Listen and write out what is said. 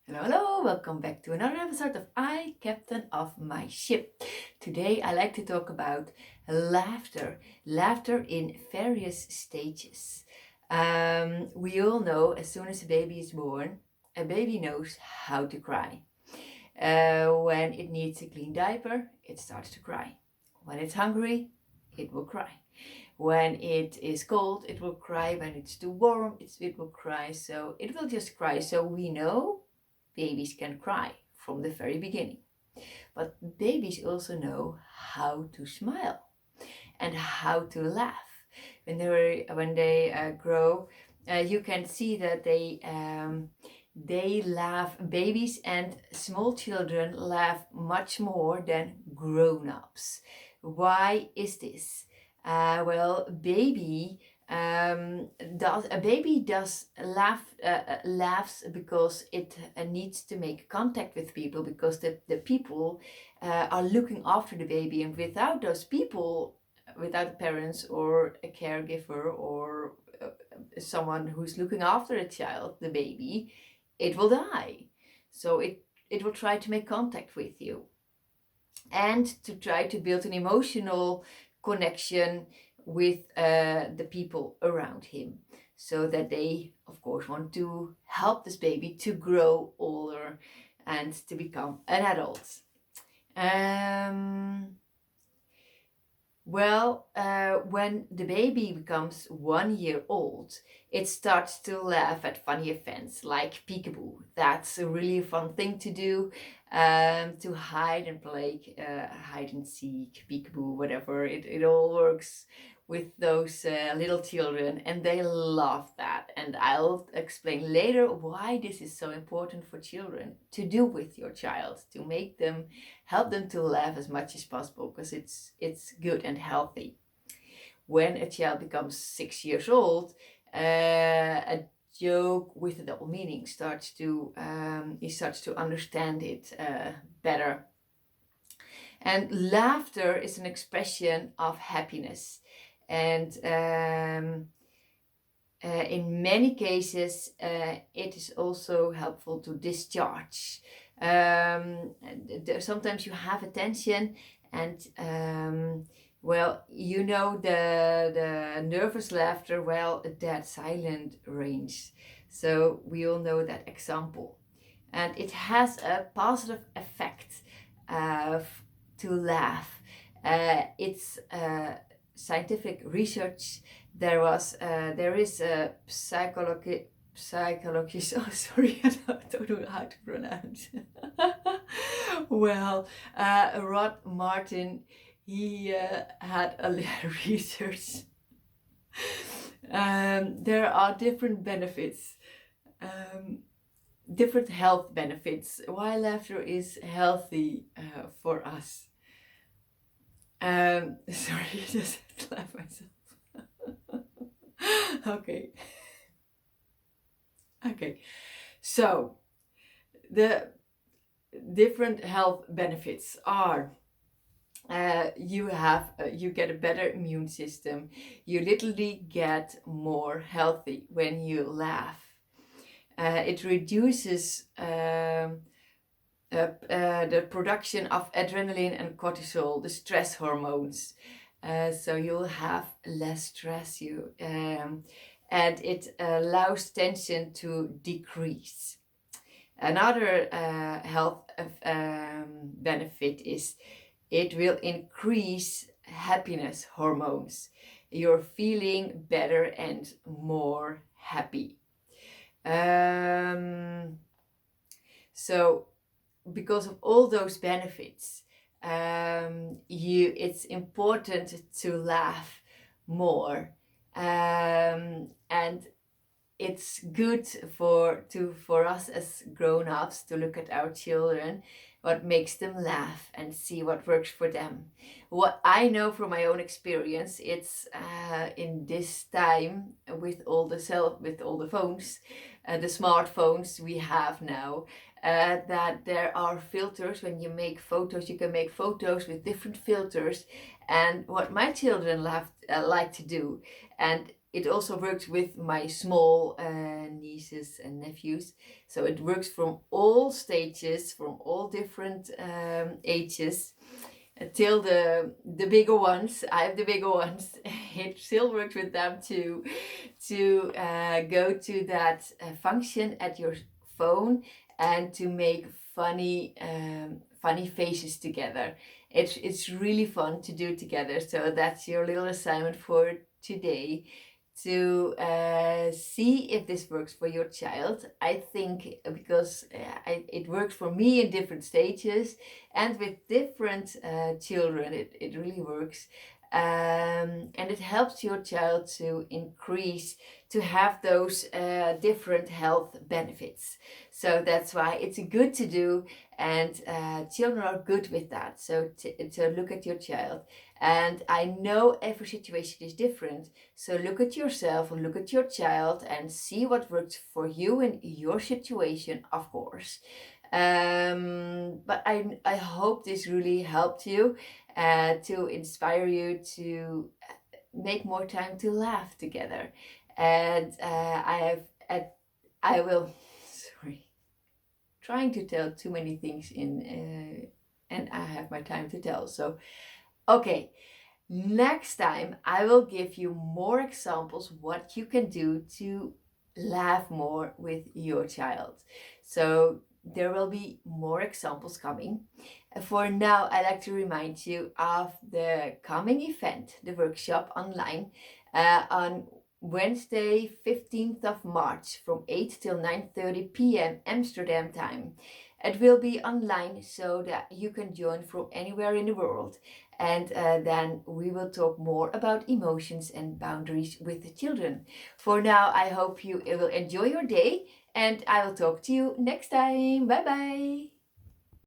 Hello, hello, welcome back to another episode of I, Captain of My Ship. Today I like to talk about laughter in various stages. We all know as soon as a baby is born, a baby knows how to cry. When it needs a clean diaper, it starts to cry. When it's hungry, it will cry. When it is cold, it will cry. When it's too warm, it will cry. So it will just cry. So we know babies can cry from the very beginning. But babies also know how to smile and how to laugh. When they grow, you can see that they laugh. Babies and small children laugh much more than grown-ups. Why is this? Well, baby does laughs because it needs to make contact with people, because the people are looking after the baby, and without those people, without parents or a caregiver or someone who's looking after a child, the baby, it will die. So it will try to make contact with you and to try to build an emotional connection with the people around him, so that they, of course, want to help this baby to grow older and to become an adult. Um, when the baby becomes 1 year old, it starts to laugh at funny events like peekaboo. That's a really fun thing to do, to hide and play hide and seek, peekaboo, whatever. It all works with those little children, and they love that. And I'll explain later why this is so important for children to do with your child, to make them help them to laugh as much as possible, because it's good and healthy. When a child becomes 6 years old, a joke with a double meaning starts to he starts to understand it better. And laughter is an expression of happiness, and in many cases, it is also helpful to discharge. Sometimes you have attention, and the nervous laughter, that silent range. So we all know that example, and it has a positive effect to laugh. It's scientific research. There is a psychologist. Oh, sorry, I don't know how to pronounce. Rod Martin, he had a research. There are different benefits, different health benefits, why laughter is healthy for us. Sorry, I just laugh myself. Okay. Okay. So the different health benefits are you get a better immune system. You literally get more healthy when you laugh. It reduces the production of adrenaline and cortisol, the stress hormones. So you'll have less stress. And it allows tension to decrease. Another health benefit is it will increase happiness hormones. You're feeling better and more happy. So because of all those benefits, it's important to laugh more, and it's good for us as grown-ups to look at our children, what makes them laugh, and see what works for them. What I know from my own experience, it's in this time with all the phones, the smartphones we have now, that there are filters. When you make photos, you can make photos with different filters. And what my children like to do, and it also works with my small nieces and nephews. So it works from all stages, from all different ages, till the bigger ones. I have the bigger ones. It still works with them to go to that function at your phone and to make funny faces together. It's really fun to do together. So that's your little assignment for today, to see if this works for your child. I think because it works for me in different stages, and with different children, it really works. And it helps your child to increase, to have those different health benefits. So that's why it's good to do, and children are good with that. So to look at your child. And I know every situation is different. So look at yourself and look at your child and see what works for you in your situation, of course. But I hope this really helped you, to inspire you to make more time to laugh together. And I will, sorry, trying to tell too many things and I have my time to tell. So, okay. Next time, I will give you more examples what you can do to laugh more with your child. So there will be more examples coming. For now, I'd like to remind you of the coming event, the workshop online, on Wednesday, 15th of March from 8 till 9:30 p.m. Amsterdam time. It will be online so that you can join from anywhere in the world. And then we will talk more about emotions and boundaries with the children. For now, I hope you will enjoy your day, and I will talk to you next time. Bye bye.